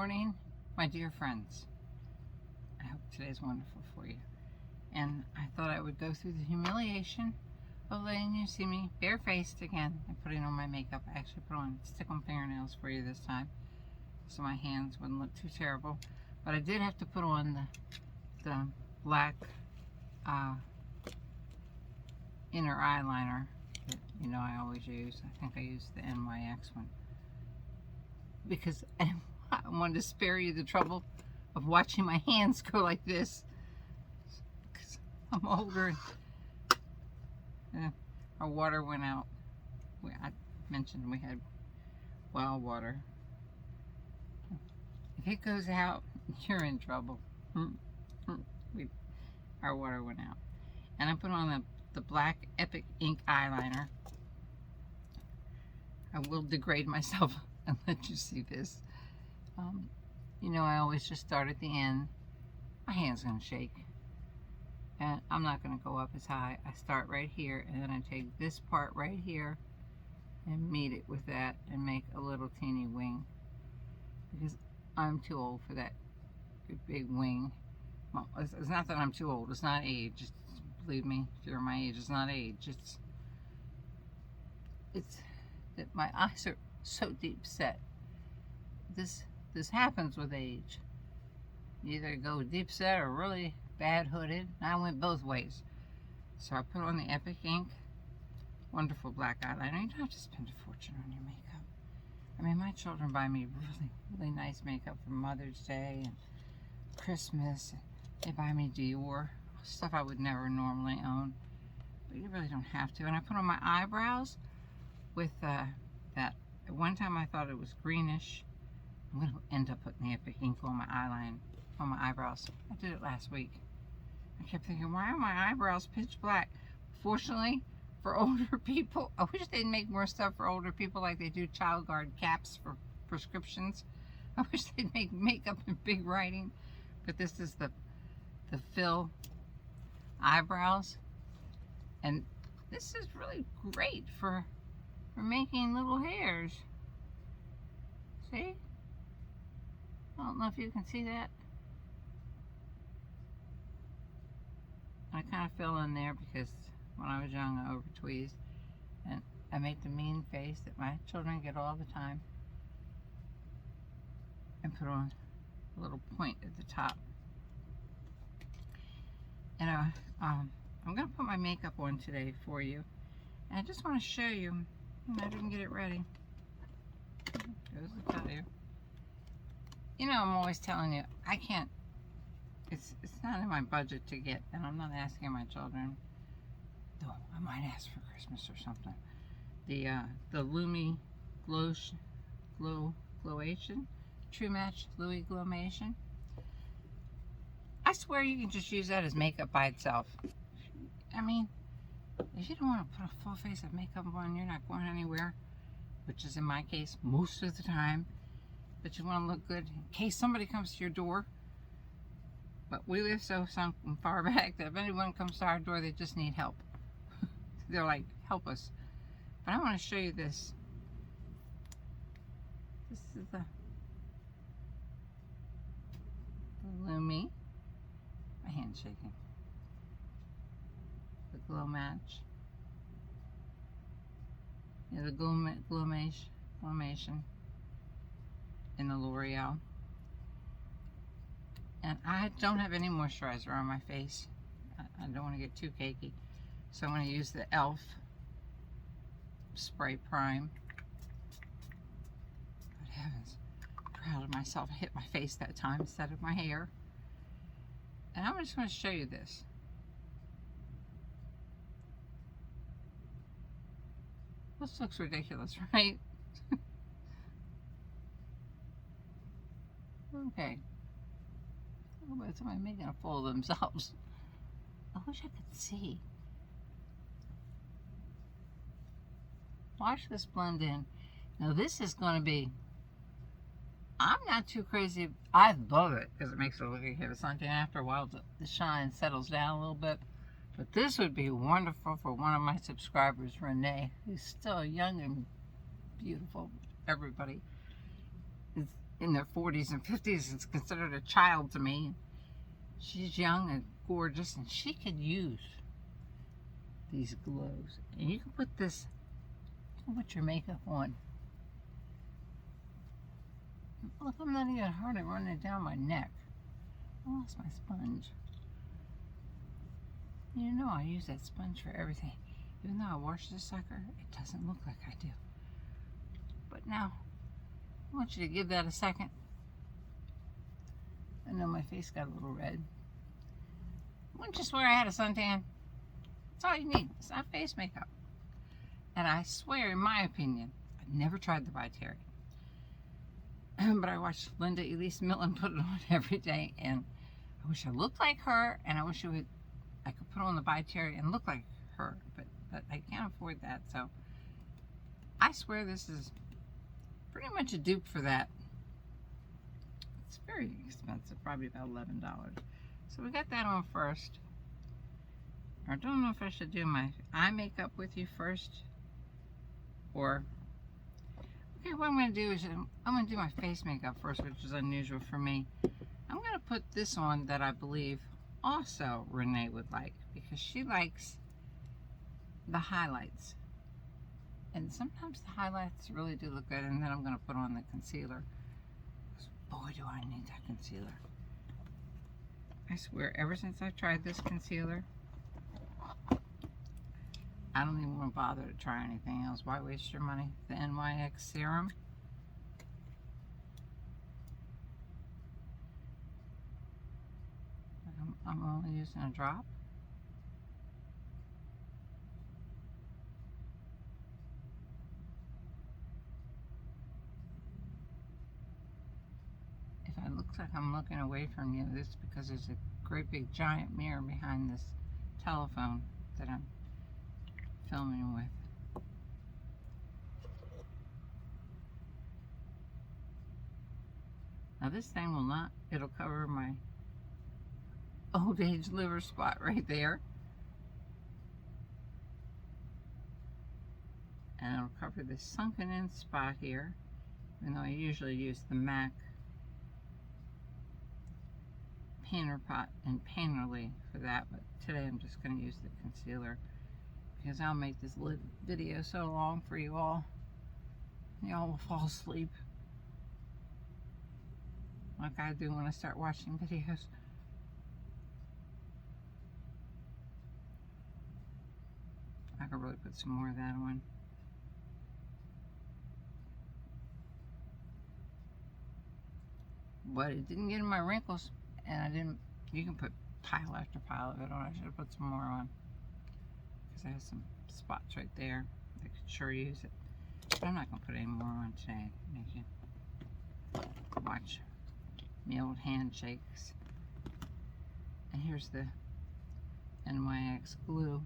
morning, my dear friends. I hope today's wonderful for you. And I thought I would go through the humiliation of letting you see me barefaced again and putting on my makeup. I actually put on stick-on fingernails for you this time, so my hands wouldn't look too terrible. But I did have to put on the black inner eyeliner that I always use. I think I used the NYX one because I wanted to spare you the trouble of watching my hands go like this, because I'm older and our water went out. I mentioned we had well water. If it goes out, you're in trouble. Our water went out. And I put on the black Epic ink eyeliner. I will degrade myself and let you see this. I always just start at the end. My hand's gonna shake. And I'm not gonna go up as high. I start right here, and then I take this part right here and meet it with that and make a little teeny wing. Because I'm too old for that big wing. Well, it's not that I'm too old. It's not age. It's, believe me, if you're my age, it's not age. It's that my eyes are so deep set. This happens with age. You either go deep set or really bad hooded. I went both ways. So I put on the Epic ink, wonderful black eyeliner. You don't have to spend a fortune on your makeup. I mean, my children buy me really nice makeup for Mother's Day and Christmas. They buy me Dior, stuff I would never normally own. But you really don't have to. And I put on my eyebrows with that. At one time I thought it was greenish. I'm going to end up putting the Epic ink on my eyeline, on my eyebrows. I did it last week. I kept thinking, why are my eyebrows pitch black? Fortunately, for older people, I wish they'd make more stuff for older people like they do child guard caps for prescriptions. I wish they'd make makeup in big writing. But this is the fill eyebrows. And this is really great for making little hairs. See? I don't know if you can see that. I kind of fill in there because when I was young I over tweezed, and I make the mean face that my children get all the time, and put on a little point at the top. And I'm going to put my makeup on today for you, and I just want to show you. I didn't get it ready. Goes to tell you. I'm always telling you, I can't, it's not in my budget to get, and I'm not asking my children, though I might ask for Christmas or something. The Lumi Glowation, True Match Louis Glowmation. I swear you can just use that as makeup by itself. I mean, if you don't want to put a full face of makeup on, you're not going anywhere, which is in my case most of the time. But you want to look good in case somebody comes to your door. But we live so far back that if anyone comes to our door, they just need help. They're like, help us. But I want to show you this. This is the Lumi. My hand's shaking. The Glow Match. Yeah, the Glowmation. In the L'Oreal. And I don't have any moisturizer on my face. I don't want to get too cakey. So I'm going to use the e.l.f. Spray Prime. Good heavens. I'm proud of myself. I hit my face that time instead of my hair. And I'm just going to show you this. This looks ridiculous, right? Okay. Oh, but somebody making a fool of themselves. I wish I could see. Watch this blend in. Now this is going to be, I'm not too crazy. I love it because it makes it look like you have something. After a while the shine settles down a little bit. But this would be wonderful for one of my subscribers, Renee, who's still young and beautiful. Everybody. in their 40s and 50s is considered a child to me. She's young and gorgeous, and she could use these glows. And you can put this, you can put your makeup on. Look, I'm not even hardly running it down my neck. I lost my sponge. You know I use that sponge for everything. Even though I wash this sucker, it doesn't look like I do. But now, I want you to give that a second. I know my face got a little red. Wouldn't you swear I had a suntan? That's all you need. It's not face makeup. And I swear, in my opinion, I've never tried the By Terry. But I watched Linda Elise Millen put it on every day, and I wish I looked like her, and I wish I could put on the By Terry and look like her, but I can't afford that. So I swear this is pretty much a dupe for that. It's very expensive, probably about $11. So we got that on first. I don't know if I should do my eye makeup with you first, or okay, what I'm going to do is I'm going to do my face makeup first, which is unusual for me. I'm going to put this on that I believe also Renee would like, because she likes the highlights. And sometimes the highlights really do look good, and then I'm going to put on the concealer. Boy, do I need that concealer. I swear, ever since I've tried this concealer, I don't even want to bother to try anything else. Why waste your money? The NYX serum. I'm only using a drop. If it looks like I'm looking away from you, it's because there's a great big giant mirror behind this telephone that I'm filming with. Now this thing will not, it'll cover my old age liver spot right there. And it'll cover this sunken in spot here, even though I usually use the MAC Painter Pot and Painterly for that, but today I'm just going to use the concealer because I'll make this video so long for you all. Y'all will fall asleep like I do when I start watching videos. I could really put some more of that on. But it didn't get in my wrinkles, and I didn't, you can put pile after pile of it on. I should have put some more on, because I have some spots right there. I could sure use it. But I'm not going to put any more on today. Make you watch me old handshakes. And here's the NYX glue.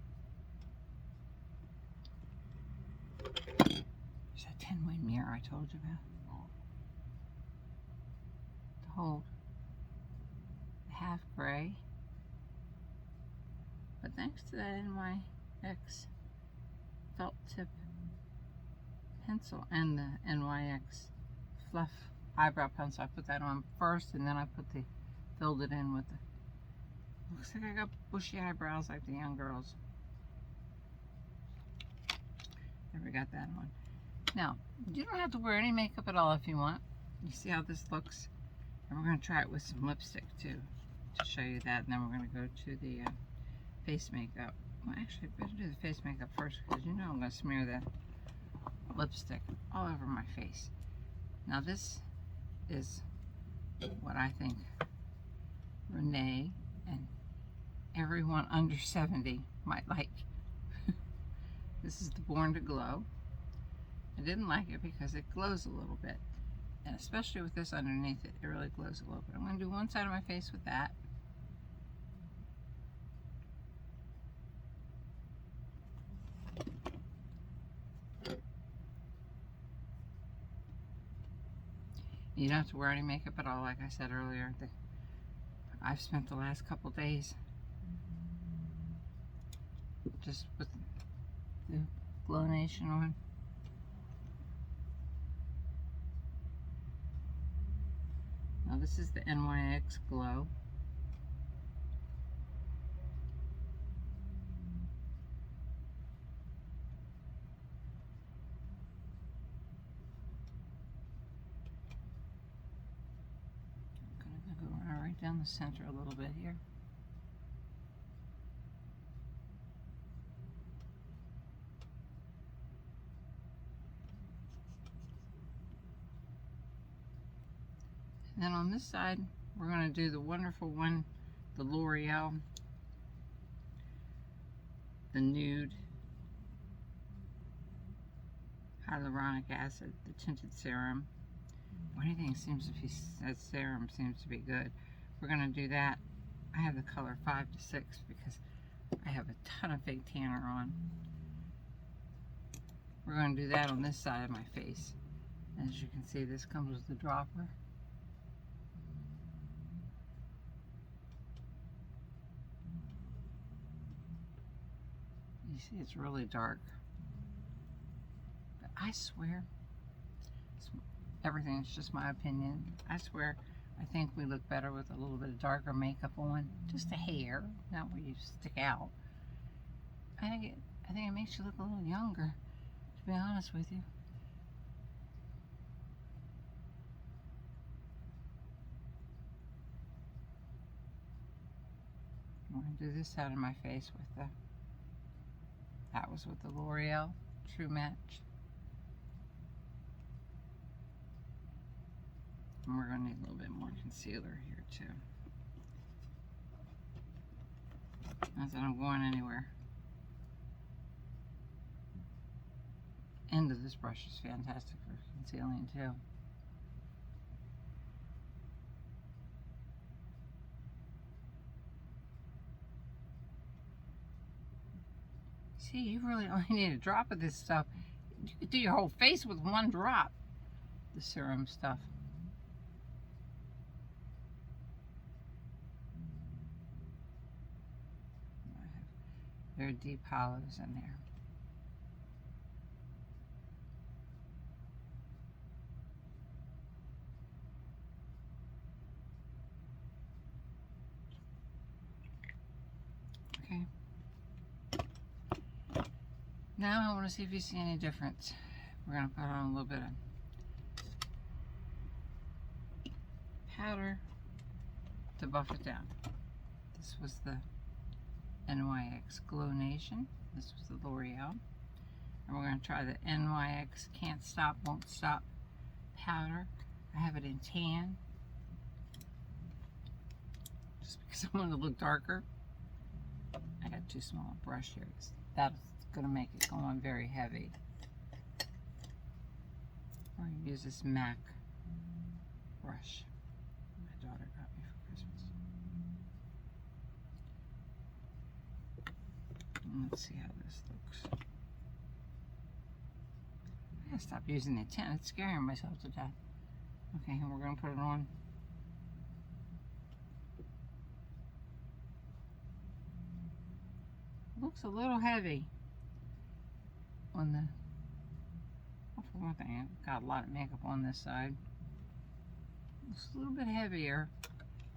There's that 10-way mirror I told you about. To hold the half gray. But thanks to that NYX felt tip pencil and the NYX fluff eyebrow pencil, I put that on first, and then I filled it in with the, looks like I got bushy eyebrows like the young girls. There, we got that on. Now, you don't have to wear any makeup at all if you want. You see how this looks? And we're going to try it with some lipstick too, to show you that, and then we're going to go to the face makeup. Well, actually, I better do the face makeup first, because you know I'm going to smear the lipstick all over my face. Now this is what I think Renee and everyone under 70 might like. This is the Born to Glow. I didn't like it because it glows a little bit, and especially with this underneath it, it really glows a little bit. I'm going to do one side of my face with that. You don't have to wear any makeup at all, like I said earlier. I've spent the last couple days just with the Glow Nation on. Now this is the NYX Glow. I'm going to go right down the center a little bit here. And then on this side, we're going to do the wonderful one, the L'Oreal, the Nude Hyaluronic Acid, the tinted serum. Anything seems to be, that serum seems to be good. We're going to do that. I have the color 5 to 6 because I have a ton of fake tanner on. We're going to do that on this side of my face. As you can see, this comes with the dropper. You see, it's really dark. But I swear, everything's just my opinion. I swear, I think we look better with a little bit of darker makeup on. Just a hair, not where you stick out. I think it makes you look a little younger, to be honest with you. I'm going to do this side of my face with the, that was with the L'Oreal True Match. And we're going to need a little bit more concealer here too. Not that I'm going anywhere. End of this brush is fantastic for concealing too. See, you really only need a drop of this stuff. You could do your whole face with one drop. The serum stuff. There are deep hollows in there. Okay. Now I want to see if you see any difference. We're going to put on a little bit of powder to buff it down. This was the NYX Glow Nation. This was the L'Oreal. And we're going to try the NYX Can't Stop, Won't Stop powder. I have it in tan. Just because I want it to look darker. I got too small a brush here. That's going to make it go on very heavy. We're going to use this MAC brush my daughter got me for Christmas. Let's see how this looks. I gotta stop using the tint. It's scaring myself to death. Okay, and we're gonna put it on. It looks a little heavy on the. Well, for one thing, I've got a lot of makeup on this side. Looks a little bit heavier.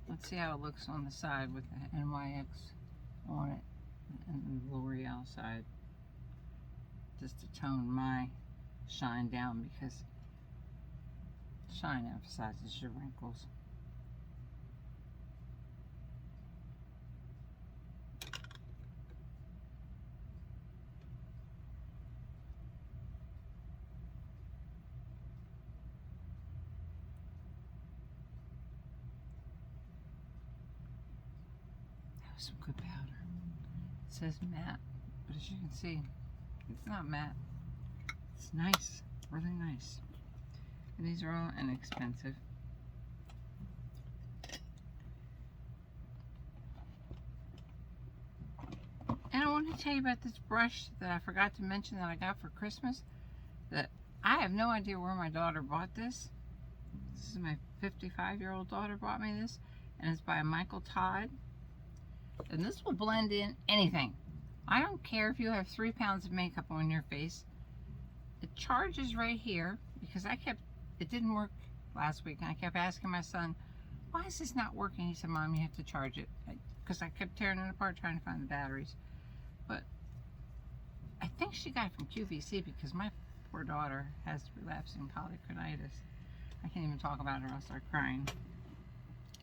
Let's see how it looks on the side with the NYX on it. And the L'Oreal side, just to tone my shine down, because shine emphasizes your wrinkles. That was some good powder. It says matte, but as you can see, it's not matte. It's nice, really nice. And these are all inexpensive. And I want to tell you about this brush that I forgot to mention that I got for Christmas. That I have no idea where my daughter bought this. This is my 55-year-old daughter bought me this, and it's by Michael Todd. And this will blend in anything. I don't care if you have 3 pounds of makeup on your face. It charges right here because it didn't work last week, and I kept asking my son, why is this not working? He said, Mom, you have to charge it. Because I kept tearing it apart trying to find the batteries. But I think she got it from QVC because my poor daughter has relapsing polycrinitis. I can't even talk about her, I'll start crying.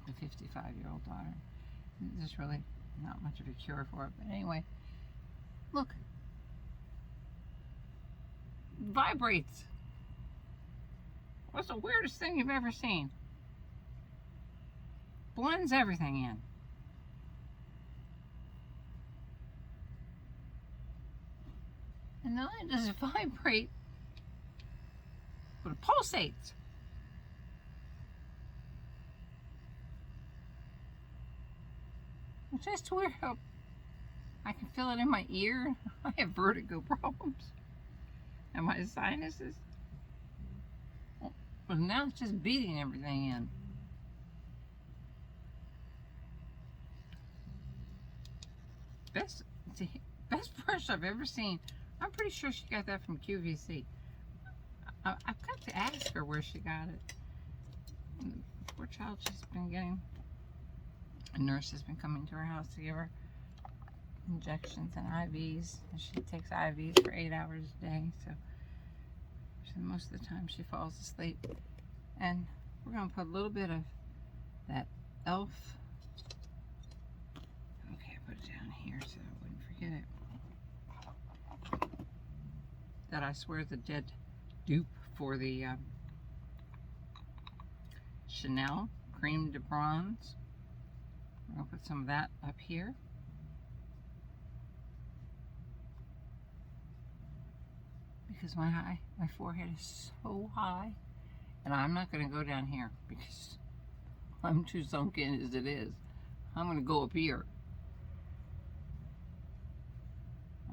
The 55-year-old daughter. There's really not much of a cure for it. But anyway, look. It vibrates. What's the weirdest thing you've ever seen? Blends everything in. And not only does it vibrate, but it pulsates. It's just weird how I can feel it in my ear. I have vertigo problems. And my sinuses. But now it's just beating everything in. Best brush I've ever seen. I'm pretty sure she got that from QVC. I've got to ask her where she got it. The poor child, she's been getting... A nurse has been coming to her house to give her injections and IVs. And she takes IVs for 8 hours a day. So most of the time she falls asleep. And we're going to put a little bit of that e.l.f. Okay, I put it down here so I wouldn't forget it. That I swear is a dead dupe for the Chanel Cream de Bronze. We're going to put some of that up here. Because my forehead is so high. And I'm not going to go down here because I'm too sunk in as it is. I'm going to go up here.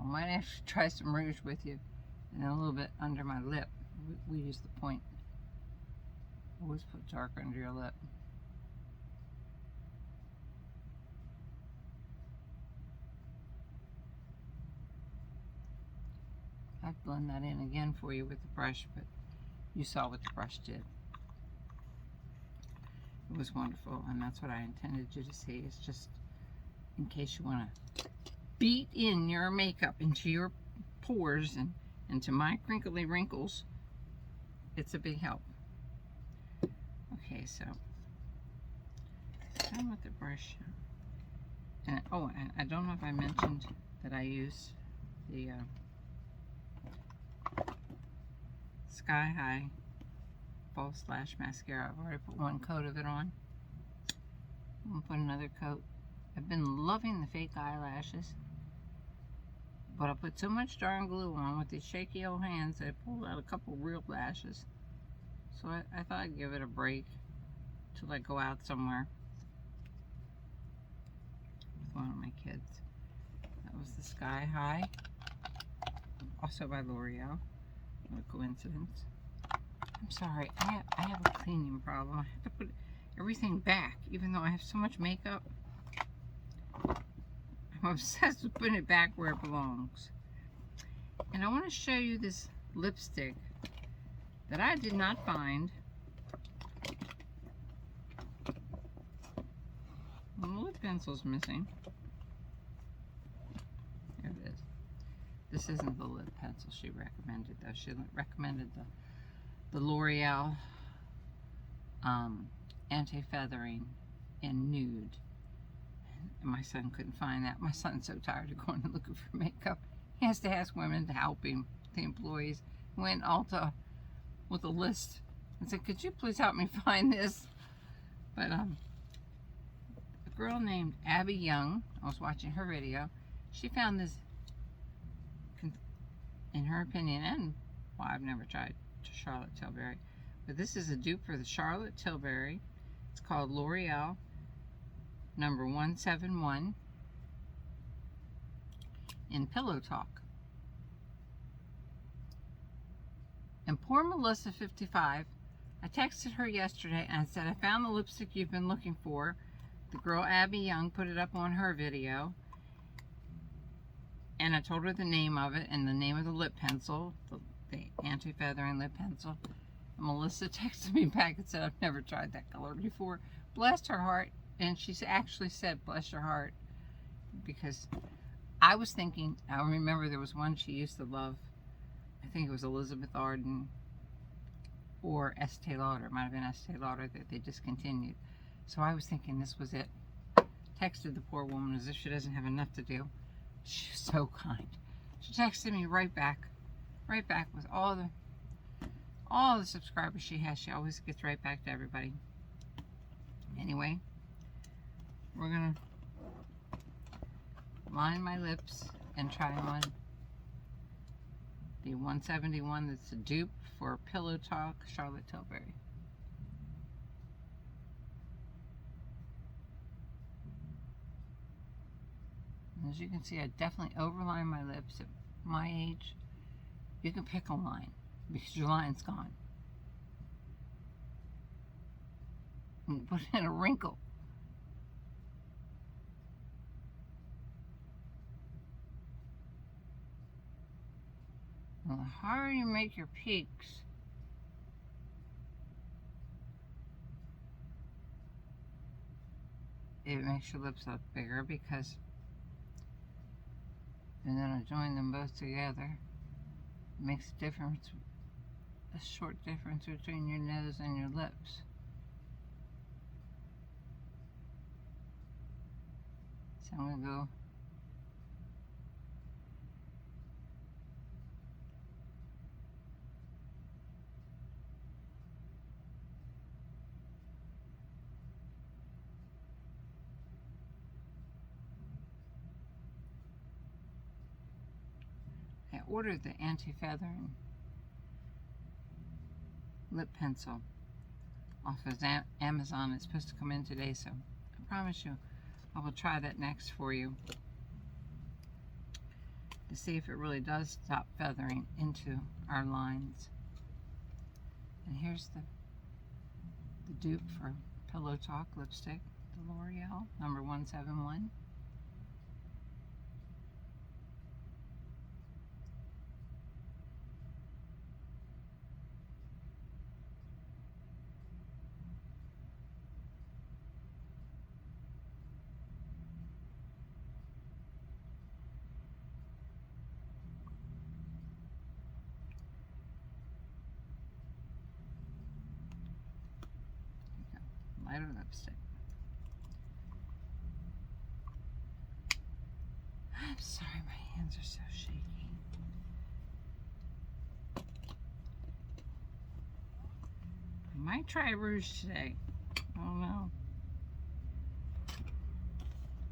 I might actually try some rouge with you. And then a little bit under my lip. We use the point. Always put dark under your lip. I'd blend that in again for you with the brush, but you saw what the brush did. It was wonderful, and that's what I intended you to see. It's just in case you want to beat in your makeup into your pores and into my crinkly wrinkles. It's a big help. Okay, so done with the brush. And oh, and I don't know if I mentioned that I use the Sky High False Lash Mascara. I've already put one coat of it on. I'm going to put another coat. I've been loving the fake eyelashes, but I put so much darn glue on with these shaky old hands that I pulled out a couple real lashes. So I thought I'd give it a break till I go out somewhere with one of my kids. That was the Sky High, also by L'Oreal. What a coincidence. I'm sorry, I have a cleaning problem. I have to put everything back, even though I have so much makeup. I'm obsessed with putting it back where it belongs. And I want to show you this lipstick that I did not find. The lip pencil's missing. There it is. This isn't the lip pencil she recommended, though. She recommended the L'Oreal anti-feathering in nude. And my son couldn't find that. My son's so tired of going and looking for makeup. He has to ask women to help him, the employees. He went Ulta with a list and said, could you please help me find this? But a girl named Abby Young, I was watching her video, she found this, in her opinion, and well, I've never tried Charlotte Tilbury, but this is a dupe for the Charlotte Tilbury. It's called L'Oreal number 171 in Pillow Talk. And poor Melissa 55, I texted her yesterday and I said, I found the lipstick you've been looking for. The girl Abby Young put it up on her video. And I told her the name of it and the name of the lip pencil, the anti-feathering lip pencil. And Melissa texted me back and said, I've never tried that color before. bless her heart, and she actually said, bless her heart, because I was thinking, I remember there was one she used to love. I think it was Elizabeth Arden or Estee Lauder. It might have been Estee Lauder that they discontinued. So I was thinking this was it. Texted the poor woman as if she doesn't have enough to do. She's so kind. She texted me right back with all the subscribers she has. She always gets right back to everybody. Anyway, we're gonna line my lips and try on the 171 that's a dupe for Pillow Talk Charlotte Tilbury. As you can see, I definitely overline my lips. At my age, you can pick a line because your line's gone. And put in a wrinkle. Well, the harder you make your peaks, it makes your lips look bigger because and then I join them both together. It makes a difference, a short difference between your nose and your lips. So I'm gonna go I ordered the anti-feathering lip pencil off of Amazon. It's supposed to come in today, so I promise you I will try that next for you to see if it really does stop feathering into our lines. And here's the dupe for Pillow Talk lipstick, the L'Oreal number 171. Lighter lipstick. I'm sorry, my hands are so shaky. I might try rouge today. I don't know.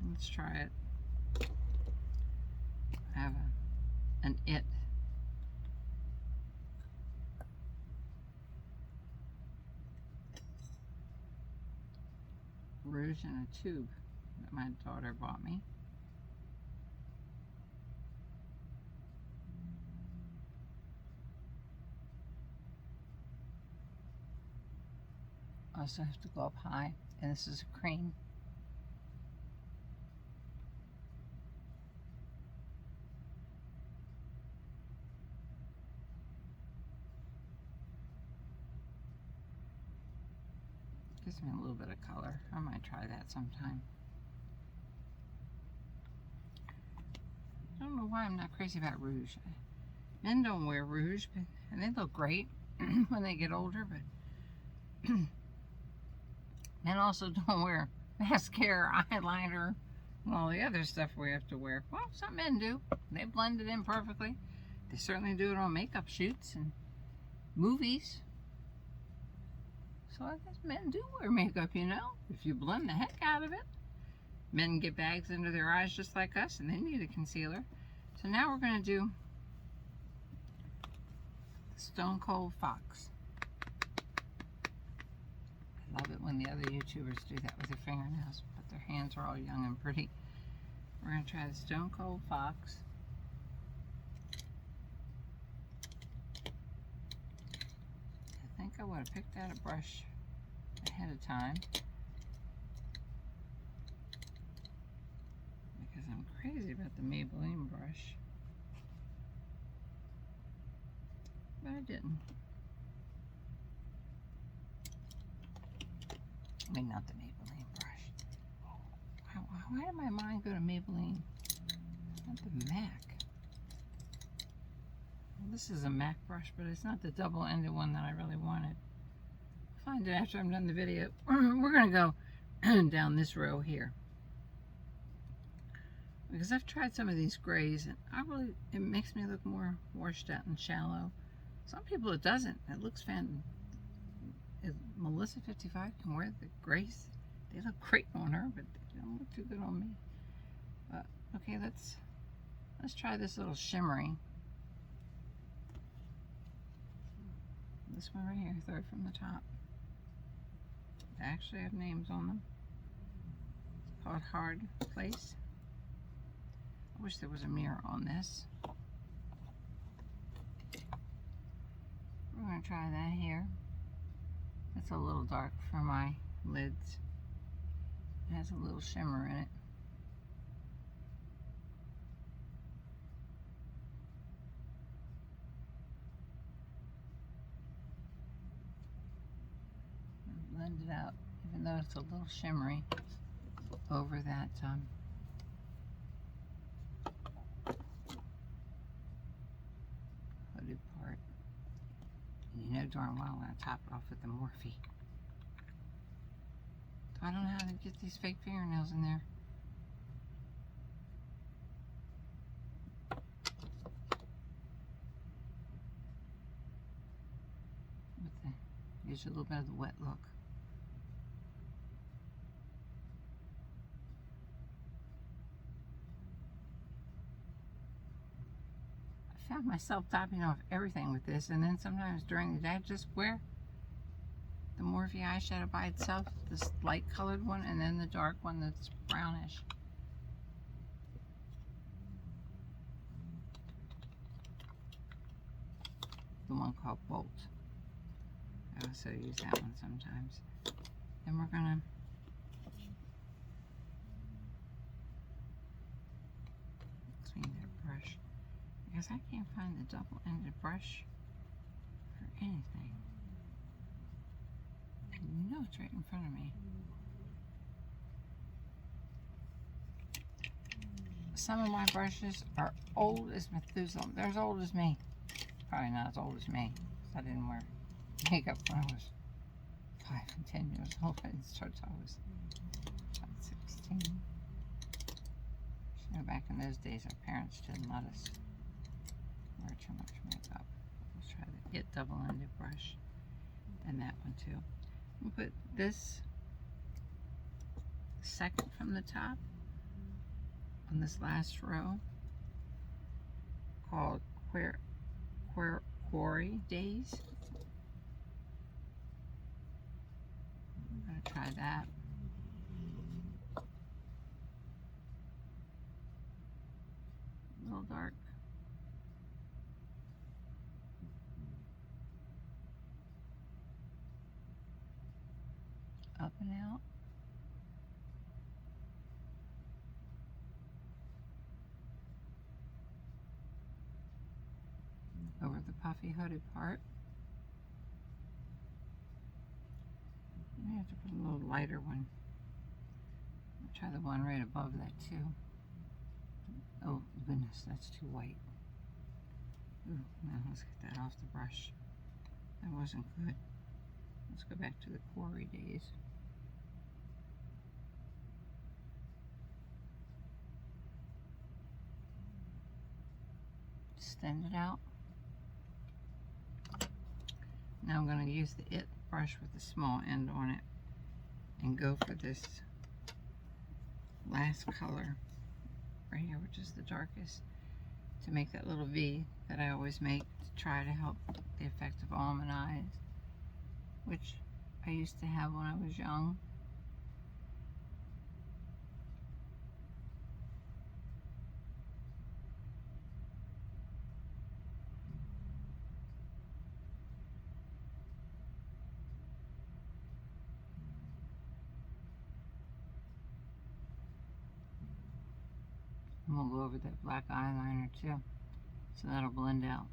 Let's try it. I have an it. Rouge in a tube that my daughter bought me. Also have to go up high, and this is a cream. Gives me a little bit of color. I might try that sometime. I don't know why I'm not crazy about rouge. Men don't wear rouge, but and they look great when they get older, but men also don't wear mascara, eyeliner, and all the other stuff we have to wear. Well, some men do. They blend it in perfectly. They certainly do it on makeup shoots and movies. So I guess men do wear makeup, you know, if you blend the heck out of it. Men get bags under their eyes just like us, and they need a concealer. So now we're going to do Stone Cold Fox. I love it when the other YouTubers do that with their fingernails, but their hands are all young and pretty. We're going to try the Stone Cold Fox. I think I would have picked out a brush ahead of time because I'm crazy about the Maybelline brush, but I didn't. I mean, not the Maybelline. Why did my mind go to Maybelline? Not the MAC. Well, this is a MAC brush, but it's not the double-ended one that I really wanted. I'll find it after I'm done the video. We're going to go down this row here. Because I've tried some of these grays, and it makes me look more washed out and shallow. Some people it doesn't. It looks fantastic. Melissa 55 can wear the grays. They look great on her, but they don't look too good on me. But okay, let's try this little shimmery. This one right here, third from the top. They actually have names on them. It's called Hard Place. I wish there was a mirror on this. We're going to try that here. It's a little dark for my lids. It has a little shimmer in it. Blend it out, even though it's a little shimmery over that hooded part. And you know darn well I'm going to top it off with the Morphe. I don't know how to get these fake fingernails in there. Gives you a little bit of the wet look. I found myself topping off everything with this, and then sometimes during the day I just wear the Morphe eyeshadow by itself, this light colored one, and then the dark one that's brownish. The one called Bolt. I also use that one sometimes. Then we're gonna clean that brush, because I can't find the double-ended brush for anything. You know it's right in front of me. Some of my brushes are old as Methuselah. They're as old as me. Probably not as old as me. I didn't wear makeup when I was 5 and 10 years old. I didn't start till I was about 16. You know, back in those days, our parents didn't let us wear too much makeup. Let's try the It double-ended brush, and that one too. We'll put this second from the top on this last row, called Quarry Days. I'm going to try that. A little dark. Up and out. Over the puffy hooded part. I have to put a little lighter one. I'll try the one right above that too. Oh goodness, that's too white. Ooh, now let's get that off the brush. That wasn't good. Let's go back to the Quarry Days. Extend it out. Now I'm going to use the It brush with the small end on it and go for this last color right here, which is the darkest, to make that little V that I always make to try to help the effect of almond eyes, which I used to have when I was young. And we'll go over that black eyeliner too, so that'll blend out.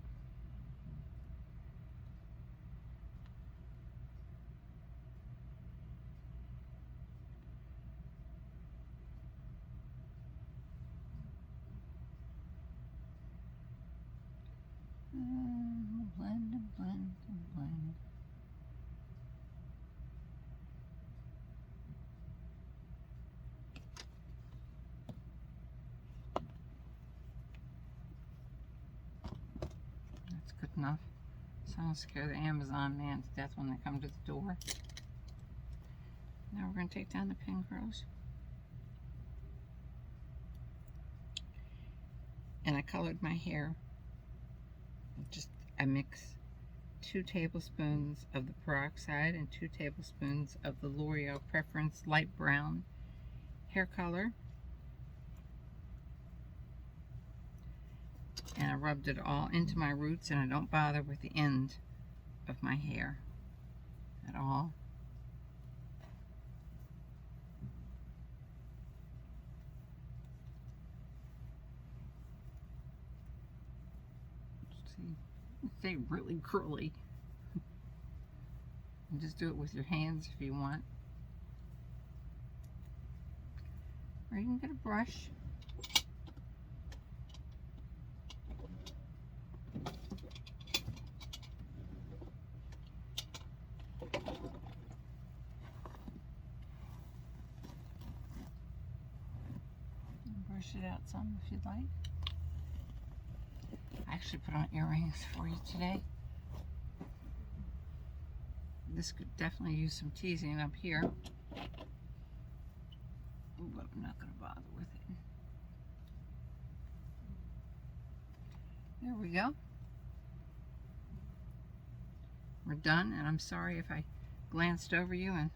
enough, so I don't scare the Amazon man to death when they come to the door. Now we're going to take down the pin curls. And I colored my hair. I mix 2 tablespoons of the peroxide and 2 tablespoons of the L'Oreal Preference Light Brown hair color. And I rubbed it all into my roots, and I don't bother with the end of my hair at all. See, stay really curly. And just do it with your hands if you want. Or you can get a brush. Brush it out some if you'd like. I actually put on earrings for you today. This could definitely use some teasing up here, but I'm not going to bother with it. There we go. We're done, and I'm sorry if I glanced over you and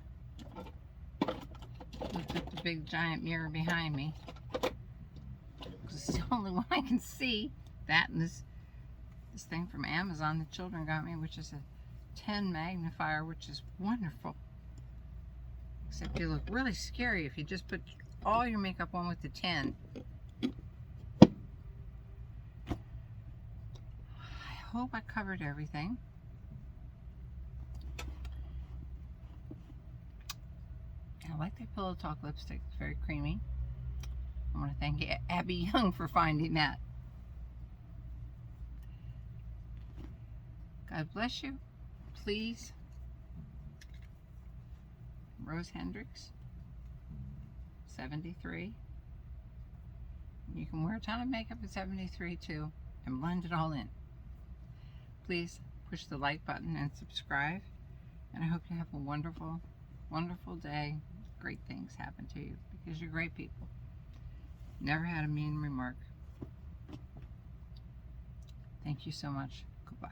looked at the big giant mirror behind me. It's the only one I can see. That and this thing from Amazon the children got me, which is a 10 magnifier, which is wonderful. Except you look really scary if you just put all your makeup on with the 10. I hope I covered everything. I like that Pillow Talk lipstick. It's very creamy. I want to thank Abby Young for finding that. God bless you. Please. Rose Hendricks, 73. You can wear a ton of makeup at 73 too, and blend it all in. Please push the like button and subscribe. And I hope you have a wonderful, wonderful day. Great things happen to you because you're great people. Never had a mean remark. Thank you so much. Goodbye.